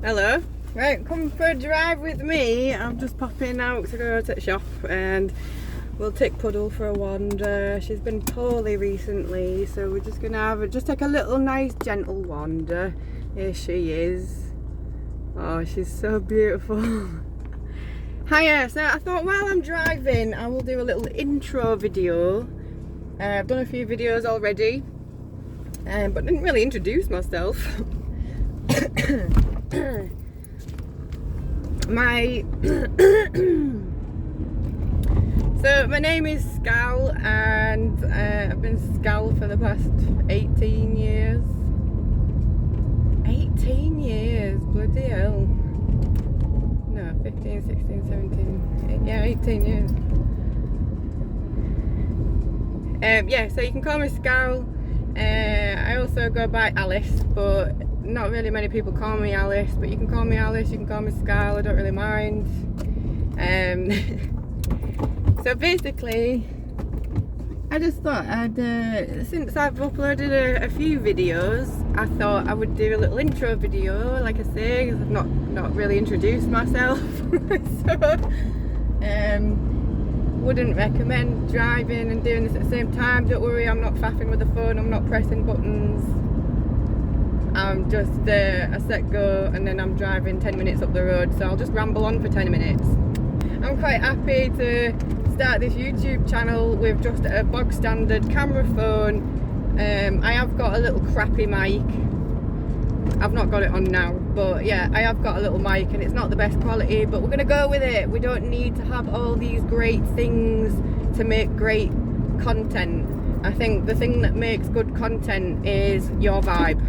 Hello. Right, come for a drive with me. I'm just popping out to go to the shop and we'll take Puddle for a wander. She's been poorly recently, so we're just gonna take a little nice gentle wander. Here she is. Oh, she's so beautiful. Hiya, so I thought while I'm driving I will do a little intro video. I've done a few videos already, but didn't really introduce myself. So my name is Scal, and I've been Scal for the past 18 years. 18 years, bloody hell. No, 15, 16, 17, yeah, 18 years. Yeah, so you can call me Scal. I also go by Alice, but not really many people call me Alice, but you can call me Alice, you can call me Scal, I don't really mind. So basically, I just thought since I've uploaded a few videos, I thought I would do a little intro video, like I say, because I've not really introduced myself. So, wouldn't recommend driving and doing this at the same time. Don't worry, I'm not faffing with the phone, I'm not pressing buttons. I'm just a set go and then I'm driving 10 minutes up the road, so I'll just ramble on for 10 minutes. I'm quite happy to start this YouTube channel with just a bog standard camera phone. I have got a little crappy mic. I've not got it on now, but yeah, I have got a little mic and it's not the best quality, but we're gonna go with it. We don't need to have all these great things to make great content. I think the thing that makes good content is your vibe.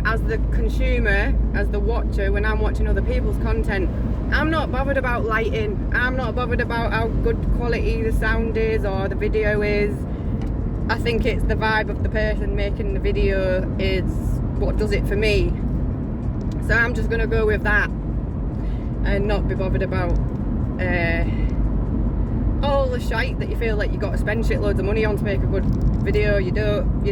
As the consumer, as the watcher, when I'm watching other people's content, I'm not bothered about lighting. I'm not bothered about how good quality the sound is or the video is. I think it's the vibe of the person making the video is what does it for me. So I'm just gonna go with that and not be bothered about all the shite that you feel like you got to spend shitloads of money on to make a good video. You don't.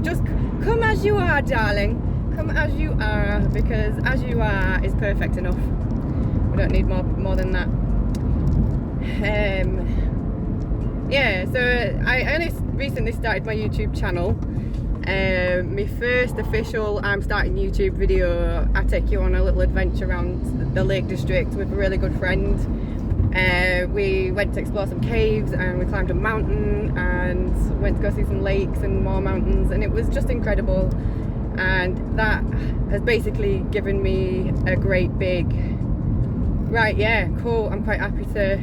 Just come as you are, darling. Come as you are, because as you are is perfect enough. We don't need more than that. Yeah, so I only recently started my YouTube channel. My first official I'm starting YouTube video, I take you on a little adventure around the Lake District with a really good friend. We went to explore some caves and we climbed a mountain and went to go see some lakes and more mountains, and it was just incredible. And that has basically given me a great big, right, yeah, cool, I'm quite happy to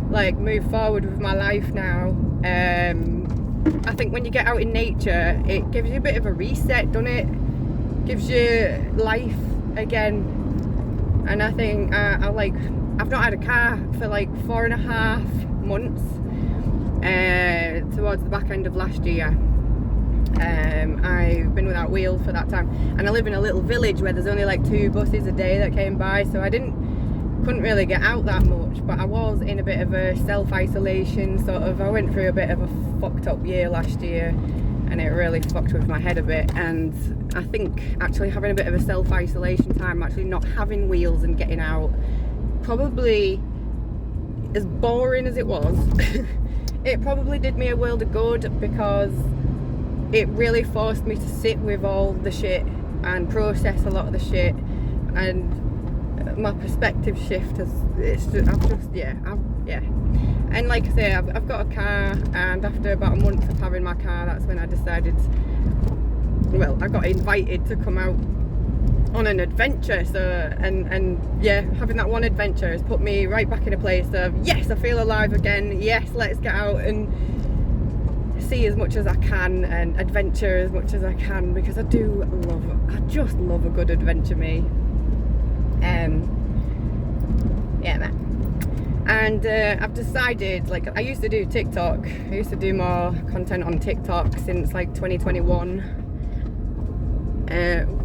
like move forward with my life now. I think when you get out in nature, it gives you a bit of a reset, doesn't it? Gives you life again. And I think I've not had a car for like 4.5 months, towards the back end of last year. I've been without wheels for that time, and I live in a little village where there's only like 2 buses a day that came by, so I couldn't really get out that much. But I was in a bit of a self-isolation sort of. I went through a bit of a fucked up year last year, and it really fucked with my head a bit. And I think actually having a bit of a self-isolation time, actually not having wheels and getting out, probably, as boring as it was, it probably did me a world of good, because it really forced me to sit with all the shit and process a lot of the shit, and my perspective shift has, and like I say, I've got a car, and after about a month of having my car, that's when I decided, well, I got invited to come out on an adventure. So and yeah, having that one adventure has put me right back in a place of, yes, I feel alive again, yes, let's get out and see as much as I can and adventure as much as I can, because I just love a good adventure, me. Yeah, man. And I've decided, like, I used to do TikTok. I used to do more content on TikTok since like 2021.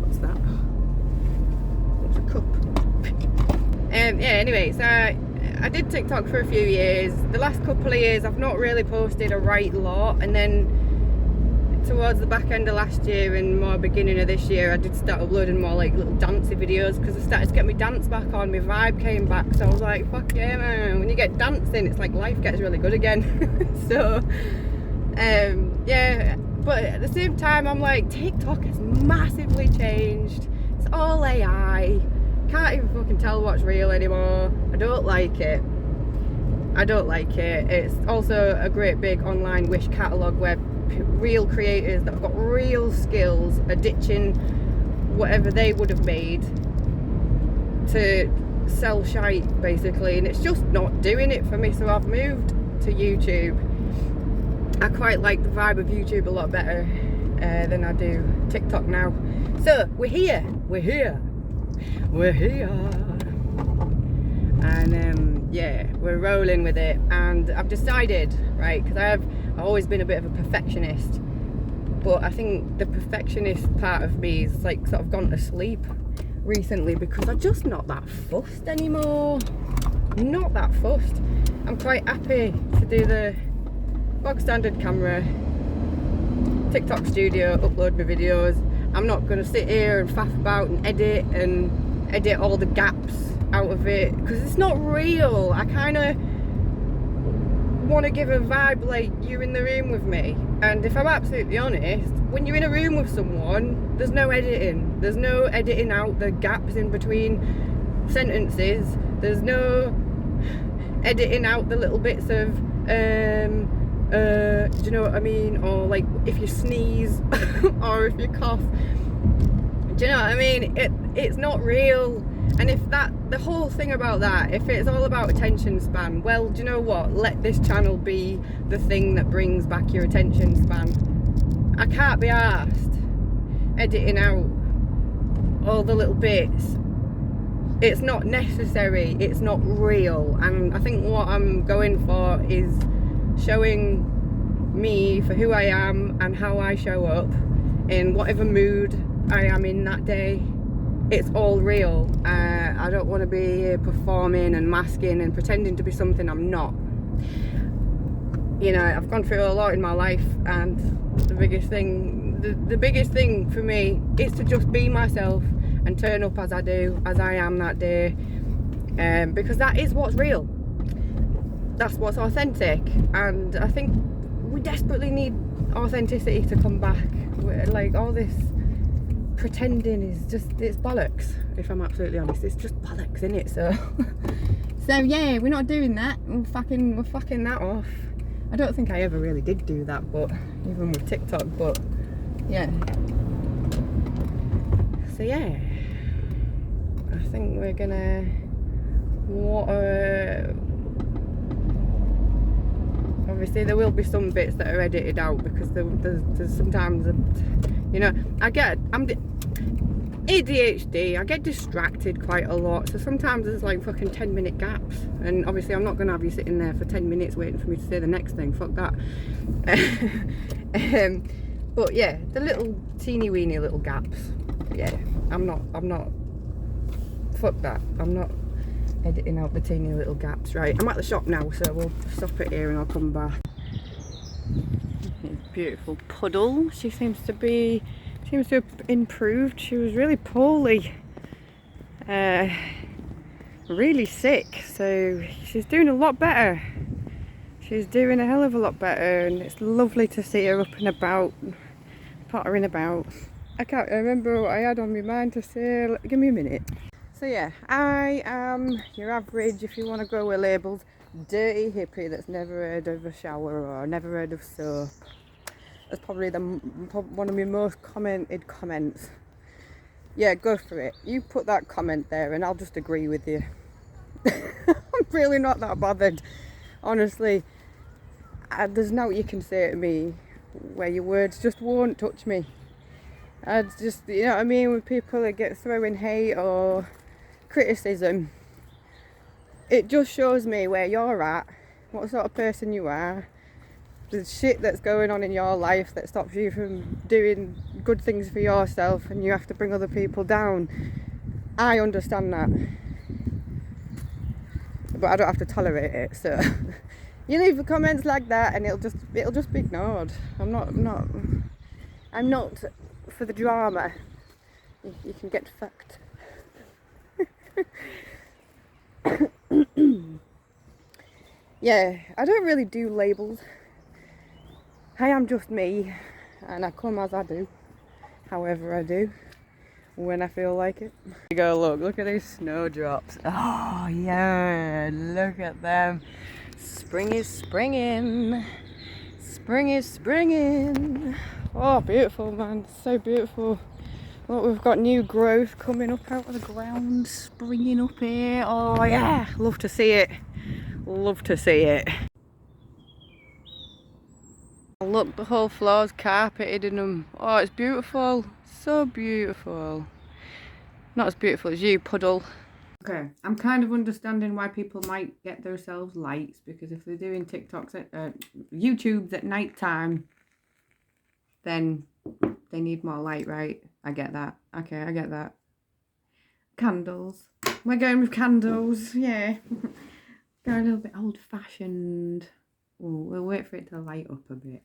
What's that? What's a cup? Yeah, anyway, so I did TikTok for a few years. The last couple of years I've not really posted a right lot, and then towards the back end of last year and more beginning of this year, I did start uploading more like little dancey videos because I started to get my dance back on, my vibe came back, so I was like, fuck yeah man, when you get dancing it's like life gets really good again. So yeah, but at the same time I'm like, TikTok has massively changed, it's all AI, can't even fucking tell what's real anymore. I don't like it. It's also a great big online wish catalogue where real creators that have got real skills are ditching whatever they would have made to sell shite basically, and it's just not doing it for me. So I've moved to YouTube. I quite like the vibe of YouTube a lot better than I do TikTok now. So we're here, and yeah, we're rolling with it. And I've decided, right, because I've always been a bit of a perfectionist, but I think the perfectionist part of me is like sort of gone to sleep recently because I'm just not that fussed anymore. Not that fussed. I'm quite happy to do the bog standard camera, TikTok studio, upload my videos. I'm not going to sit here and faff about and edit all the gaps out of it because it's not real. I kind of want to give a vibe like you're in the room with me, and if I'm absolutely honest, when you're in a room with someone, there's no editing out the gaps in between sentences, there's no editing out the little bits of do you know what I mean, or like if you sneeze or if you cough, do you know what I mean? It's not real. And if the whole thing about that, if it's all about attention span, well, do you know what? Let this channel be the thing that brings back your attention span. I can't be arsed editing out all the little bits. It's not necessary, it's not real. And I think what I'm going for is showing me for who I am and how I show up in whatever mood I am in that day. It's all real. I don't want to be performing and masking and pretending to be something I'm not. You know, I've gone through a lot in my life, and the biggest thing for me is to just be myself and turn up as I am that day, because that is what's real. That's what's authentic, and I think we desperately need authenticity to come back. Like all this pretending is just, it's bollocks, if I'm absolutely honest. It's just bollocks, isn't it? So yeah, we're not doing that. We're fucking that off. I don't think I ever really did do that, but even with TikTok, but yeah. So yeah, I think we're gonna obviously there will be some bits that are edited out because there's sometimes, you know, I'm ADHD, I get distracted quite a lot, so sometimes there's like fucking 10-minute gaps, and obviously I'm not going to have you sitting there for 10 minutes waiting for me to say the next thing, fuck that. But yeah, the little teeny weeny little gaps, yeah, I'm not, fuck that, I'm not editing out the teeny little gaps. Right, I'm at the shop now, so we'll stop it here and I'll come back. Beautiful puddle. She seems to have improved. She was really poorly, really sick, so she's doing a lot better. She's doing a hell of a lot better, and it's lovely to see her up and about, pottering about. I can't remember what I had on my mind to say. Give me a minute. So yeah, I am your average, if you want to go with labels, dirty hippie that's never heard of a shower or never heard of soap. That's probably one of my most commented comments. Yeah, go for it. You put that comment there and I'll just agree with you. I'm really not that bothered, honestly. There's no you can say to me where your words just won't touch me. I just, you know what I mean, with people that get throwing hate or criticism, it just shows me where you're at, what sort of person you are, the shit that's going on in your life that stops you from doing good things for yourself, and you have to bring other people down. I understand that, but I don't have to tolerate it. So you leave comments like that and it'll just be ignored. I'm not I'm not for the drama. You can get fucked. Yeah, I don't really do labels. I am just me, and I come as I do, however I do, when I feel like it. There you go, look at these snowdrops. Oh yeah, look at them. Spring is springing. Spring is springing. Oh, beautiful, man, so beautiful. Look, we've got new growth coming up out of the ground, springing up here. Oh yeah, love to see it. Love to see it. Look, the whole floor's carpeted in them. Oh, it's beautiful. So beautiful. Not as beautiful as you, puddle. Okay, I'm kind of understanding why people might get themselves lights, because if they're doing TikToks at YouTubes at night time, then they need more light, right? I get that. Okay, I get that. Candles. We're going with candles, yeah. Going a little bit old-fashioned. Oh, we'll wait for it to light up a bit.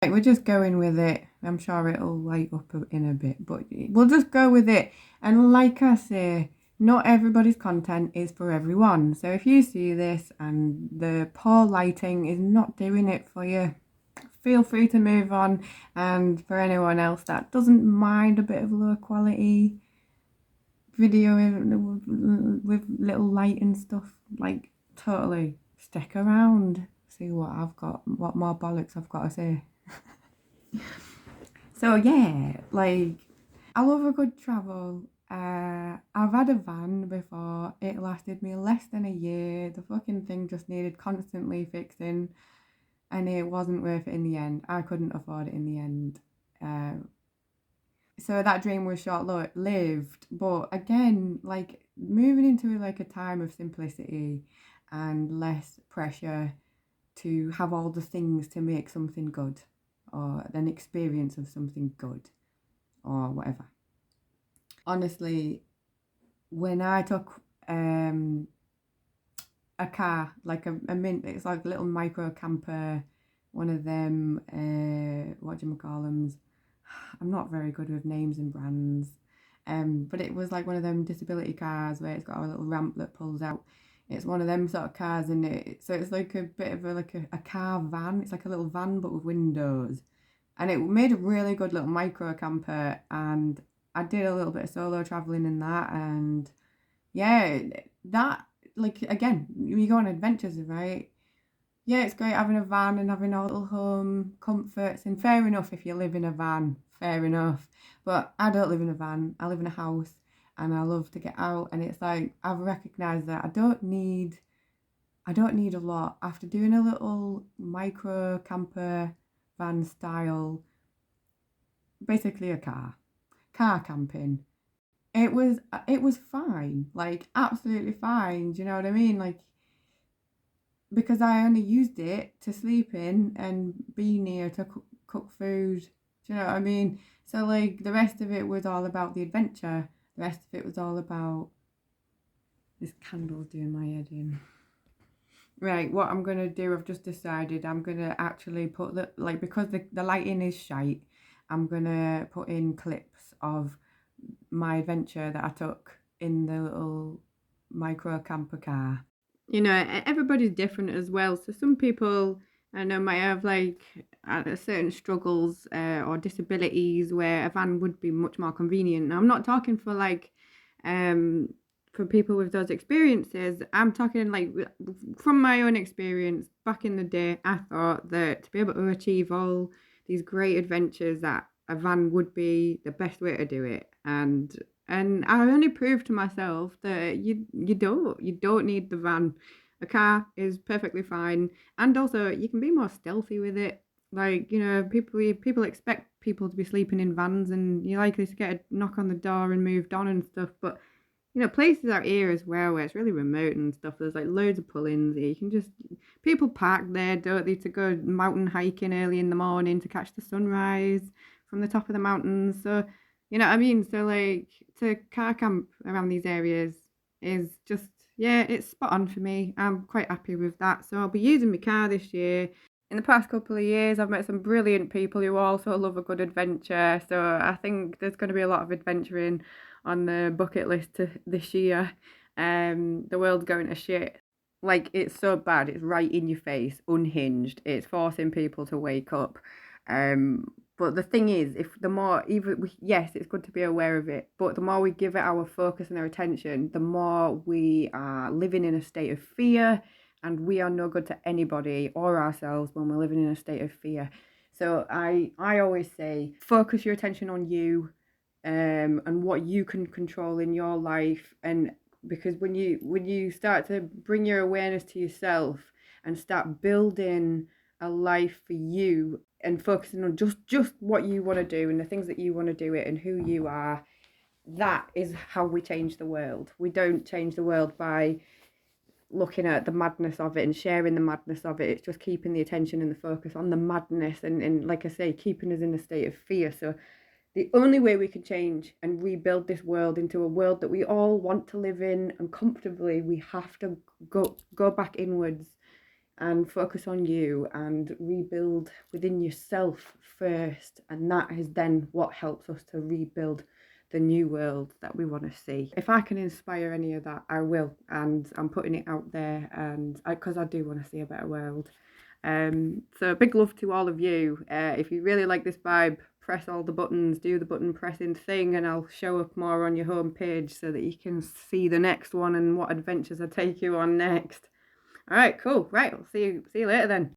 Right, we're just going with it. I'm sure it'll light up in a bit, but we'll just go with it. And like I say, not everybody's content is for everyone. So if you see this and the poor lighting is not doing it for you, feel free to move on. And for anyone else that doesn't mind a bit of low quality video with little light and stuff, like, totally stick around, see what more bollocks I've got to say. So yeah, like, I love a good travel. I've had a van before. It lasted me less than a year. The fucking thing just needed constantly fixing, and it wasn't worth it in the end. I couldn't afford it in the end. So that dream was short-lived. But again, like, moving into like a time of simplicity and less pressure to have all the things to make something good, or an experience of something good, or whatever. Honestly, when I took a car, like a mint, it's like a little micro camper, one of them, whatchamacallums, I'm not very good with names and brands, but it was like one of them disability cars where it's got a little ramp that pulls out. It's one of them sort of cars, and so it's like a bit of a car van. It's like a little van but with windows, and it made a really good little micro camper. And I did a little bit of solo traveling in that, and yeah, that, like, again, you go on adventures, right? Yeah, it's great having a van and having all little home comforts, and fair enough if you live in a van, fair enough. But I don't live in a van, I live in a house, and I love to get out. And it's like, I've recognised that I don't need a lot. After doing a little micro camper van style, basically a car camping, it was fine, like, absolutely fine. Do you know what I mean? Like, because I only used it to sleep in and be near to cook food. Do you know what I mean? So, like, the rest of it was all about the adventure. The rest of it was all about... This candle's doing my head in. Right, what I'm going to do, I've just decided I'm going to actually put, because the lighting is shite, I'm going to put in clips of my adventure that I took in the little micro camper car. You know, everybody's different as well. So some people, I know, might have like certain struggles or disabilities where a van would be much more convenient. Now, I'm not talking for like for people with those experiences. I'm talking like from my own experience back in the day. I thought that to be able to achieve all these great adventures, that a van would be the best way to do it. And I only proved to myself that you don't need the van. A car is perfectly fine, and also you can be more stealthy with it. Like, you know, people expect people to be sleeping in vans, and you're likely to get a knock on the door and moved on and stuff. But, you know, places out here as well where it's really remote and stuff, there's like loads of pull-ins. You can just, people park there, don't they, to go mountain hiking early in the morning to catch the sunrise from the top of the mountains. So, you know what I mean? So, like, to car camp around these areas is just, yeah, it's spot on for me. I'm quite happy with that. So I'll be using my car this year. in the past couple of years, I've met some brilliant people who also love a good adventure. So I think there's going to be a lot of adventuring on the bucket list this year. The world's going to shit. Like, it's so bad. It's right in your face, unhinged. It's forcing people to wake up. But the thing is, if the more, yes, it's good to be aware of it, but the more we give it our focus and our attention, the more we are living in a state of fear, and we are no good to anybody or ourselves when we're living in a state of fear. So I always say, focus your attention on you, and what you can control in your life. And because when you start to bring your awareness to yourself and start building a life for you and focusing on just what you want to do and the things that you want to do it and who you are, that is how we change the world. We don't change the world by looking at the madness of it and sharing the madness of it. It's just keeping the attention and the focus on the madness and like I say, keeping us in a state of fear. So the only way we can change and rebuild this world into a world that we all want to live in and comfortably, we have to go back inwards and focus on you and rebuild within yourself first. And that is then what helps us to rebuild the new world that we want to see. If I can inspire any of that, I will, and I'm putting it out there, and because I do want to see a better world. So big love to all of you. If you really like this vibe, press all the buttons, do the button pressing thing, and I'll show up more on your homepage so that you can see the next one and what adventures I take you on next. All right, cool. Right, I'll see you later then.